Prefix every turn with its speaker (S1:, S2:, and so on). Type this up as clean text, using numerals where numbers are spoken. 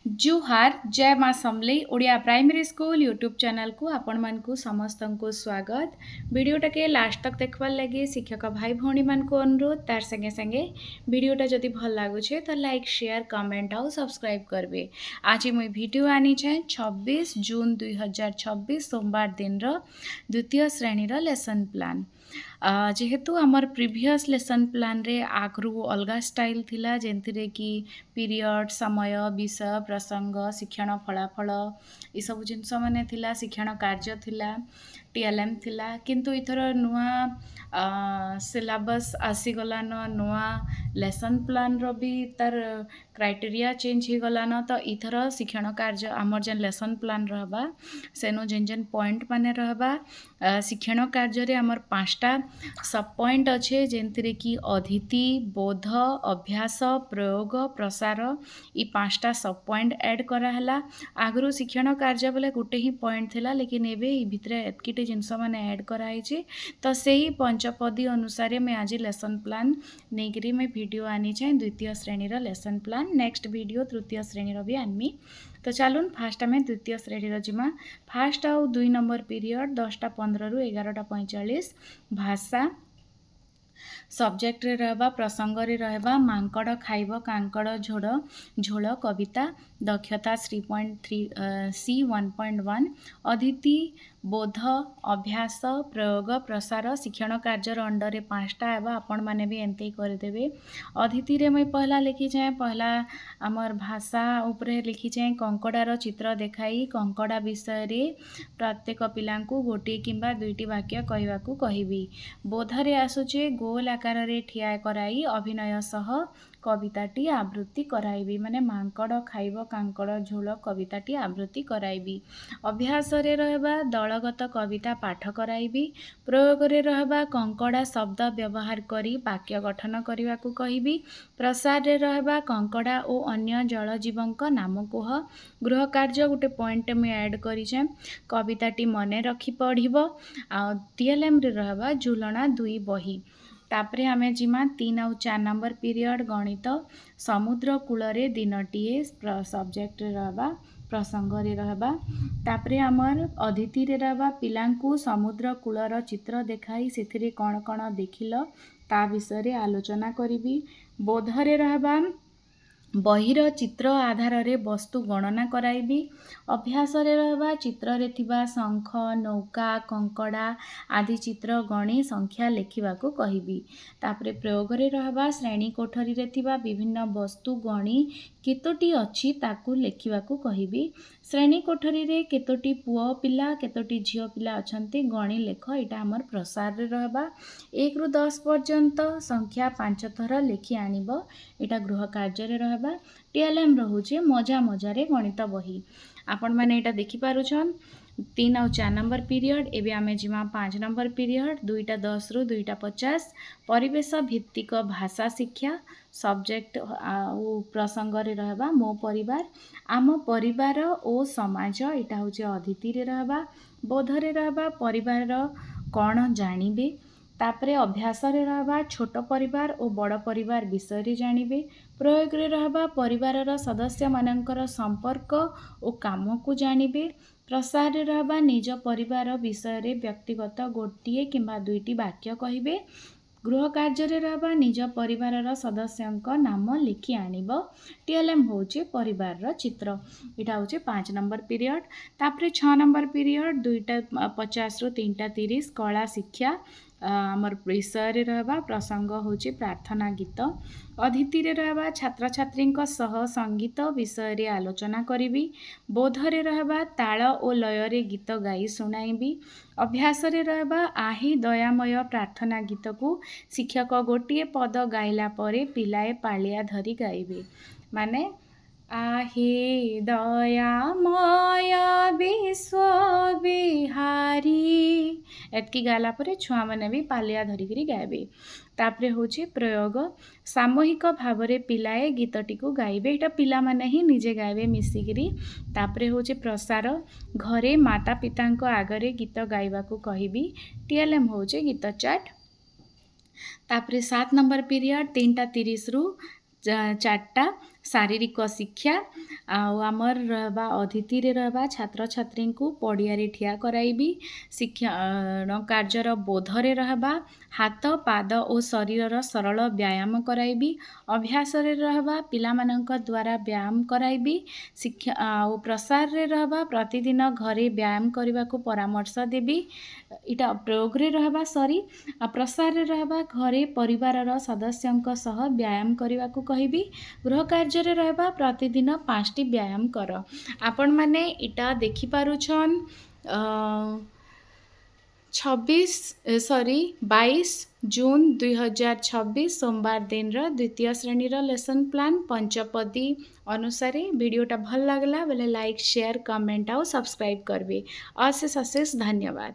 S1: जुहार जय माँ Samalei Odia primary school YouTube channel को आपण मानकु समस्त को स्वागत। वीडियोटा के लास्ट तक देखबार लगे शिक्षक भाई भौणी मान को अनुरोध तार संगे संगे वीडियोटा जदि भल लगुचे तो लाइक शेयर कमेंट आउ सब्सक्राइब करबे। आज मुई वीडियो आनी छे 26 जून 2026 सोमवार दिन द्वितीय श्रेणी लेसन प्लान। जेहेतु आमर प्रीवियस लेसन प्लान रे आगरू अलगा स्टाइल थिला जेंथिरे कि पीरियड समय विषय प्रसंग शिक्षण फलाफल ये सब जिनस माने थिला शिक्षण कार्य थिला टीएलएम थिला किंतु इथर नुआ सिलेबस आसीगलान नुआ लेसन प्लान रो भी तार क्राइटेरिया चेंज हो गलान तो इथर शिक्षण कार्य आमर जेन लेसन प्लान रहबा सेनो जेन जेन पॉइंट माने रहबा शिक्षण कार्य रे आमर 5टा सब पॉइंट अच्छे जेंथिरे कि अदिति बोध अभ्यास प्रयोग प्रसार ये 5टा सब पॉइंट ऐड कराला। आगरू शिक्षण कार्य बोले गोटे ही पॉइंट थिला लेकिन एबे भितर एतकिटे जिनस माने ऐड कराई तो सही पंचपदी अनुसार मैं आज लेसन प्लान नहीं मैं वीडियो आनी छे द्वितीय श्रेणी लेसन प्लान नेक्स्ट वीडियो तृतीय श्रेणी भी आनमी। तो चलून फास्ट आम द्वितीय श्रेणी जिमा फास्ट आउ 2 नंबर पीरियड 10:15 रु 11:45 भाषा सब्जेक्ट रे रहबा प्रसंग रे रहबा मांकड़ खाइब कांकड़ झोड़ झोल कविता दक्षता 3.3 सी 1.1 अदिति बोध अभ्यास प्रयोग प्रसार शिक्षण कार्य अंडर 5टा एवं आपण मैंने भी एमती करदेवे। अदिति रे मैं पहला लिखी जाए पहला आमर भाषा उपरे लिखी जाए कंकड़ार चित्र देखाई कंकड़ा विषय रे प्रत्येक पिला गोटे किंबा 2टी वाक्य कहवाकू कहबी। बोधरे आसुचे गोल आकार रे ठिया कराई अभिनय सह कविताटी आवृत्ति कराइबी माने मांकड़ खाइब कांकड़ झोल कविताटी आवृत्ति कराइबी। अभ्यास रे रहबा दलगत कविता पाठ कराइबी। प्रयोग रे रहबा कंकड़ा शब्द व्यवहार करी वाक्य गठन करने कहबी। प्रसार रे रहबा कंकड़ा और अन्य जलजीवंक नाम कह। गृह कार्य गोटे पॉइंट में ऐड करिछे कविताटी मने रखी पढ़िबो। आ टीएलएम रे रहबा झुलना 2 बही। तापरे आमे जिमा 3 और 4 नंबर पीरियड गणित समुद्र कूलरे दिनटीए सब्जेक्ट रहबा प्रसंग रे रहबा। तापरे आमर अदिति रे रहबा पिलांकु समुद्र कूलर चित्र देखाई सेथिरे कौन कौन देखिल ता विषय रे आलोचना करिबी। बोध रे रहबा बहिर चित्र आधार रे वस्तु गणना कराइबी। अभ्यास रे रहबा चित्र रे थिबा शंख नौका कंकड़ा आदि चित्र गणी संख्या लेखिबाकू कहबी। तापरे प्रयोग रे रहबा श्रेणी कोठरी रे थिबा विभिन्न वस्तु गणी केतोटी अछि ताकू लेखिबाकू कहबी। श्रेणी कोठरी रे केतोटी पुओ पिला केतोटी झियो पिला अछंती गणी लेख एटा हमर प्रसार रे रहबा 1 रु 10 पर्यंत संख्या 5 थर लेखि आनिबो एटा गृह कार्य रे रहबा। टीएलएम रहुचे मजा मजा रे गणित बही आपण माने एटा देखि पारुछन 3 और 4 नंबर पीरियड एबे आमे जिमा 5 नंबर पीरियड 2:10 रु 2:50 परिवेश भित्तिक भाषा शिक्षा सब्जेक्ट आउ प्रसंग रे रहबा मो परिवार आम परिवार ओ समाज एटा होचे अदिति रे रहबा। बोध रे रहबा परिवार कौन जानिबे। तापरे अभ्यास रे रहबा छोट परिवार और बड़ परिवार विषय रे जानिबे। प्रयोग रे रहबा परिवार सदस्य मानकर संपर्क और काम को जानिबे। प्रसार रे रहबा निज परिवार विषय रे व्यक्तिगत गोटिए किंबा 2टी वाक्य कहिबे। गृह कार्य रे रहबा निज परिवार सदस्यंक नाम लिखि आनिबो। टीएलएम होचे परिवार चित्र एटा होचे 5 नंबर पीरियड। तापरे 6 नंबर पीरियड 2:50 रु 3:30 कला शिक्षा आमर विषय रे रहबा प्रसंग होचे प्रार्थना गीत। अदिति रे रहबा छात्र छात्री सह संगीत विषय रे आलोचना करिबी। बोध रे रहबा ताल और लय रे गीत गाई सुनाइबी। अभ्यास रे रहबा आही दयामय प्रार्थना गीत को शिक्षक गोटे पद गाइला परे पिलाए पालिया धरी गाइबे माने आहे दयामय विश्व बिहारी एतकी गाला परे छुआ मैंने भी पालिया धरिकी गाइबे। तापरे होचे प्रयोग सामूहिक भाव रे पिलाए गीतटी को गाइबे एटा पिला माने ही निजे गाइबे मिसिकिरी। तापरे होचे प्रसार घरे माता पिता आगरे गीत गाइबा को कहबी। टीएलएम होचे गीत चाट। तापरे 7 नंबर पीरियड 3:30 रु 4टा शारीरिक शिक्षा आमर रहबा अतिथि रे रहबा छात्र छात्री को पड़िया रे ठिया कराइबी शिक्षण कार्यर बोधरे रहबा हाथ पाद और शरीर सरल व्यायाम कराइबी अभ्यास रे रहबा पिला मानक द्वारा व्यायाम कराइबी शिक्षा आ प्रसार रे रहबा प्रतिदिन घरे व्यायाम करने को परामर्श देबी इटा प्रयोग रे रहबा सॉरी आ प्रसार रे रहबा घरे परिवार सदस्यंक सह व्यायाम करने को कहबी गृह कार्य रे रहबा प्रतिदिन 5टी व्यायाम कर आपण माने इटा देखि पारुछन 22 जून 2026 सोमवार दिन द्वितीय श्रेणी लेसन प्लान पंचपदी अनुसार वीडियोटा भल लगला बोले लाइक शेयर कमेंट आउ सब्सक्राइब करबे। अशेष अशेष धन्यवाद।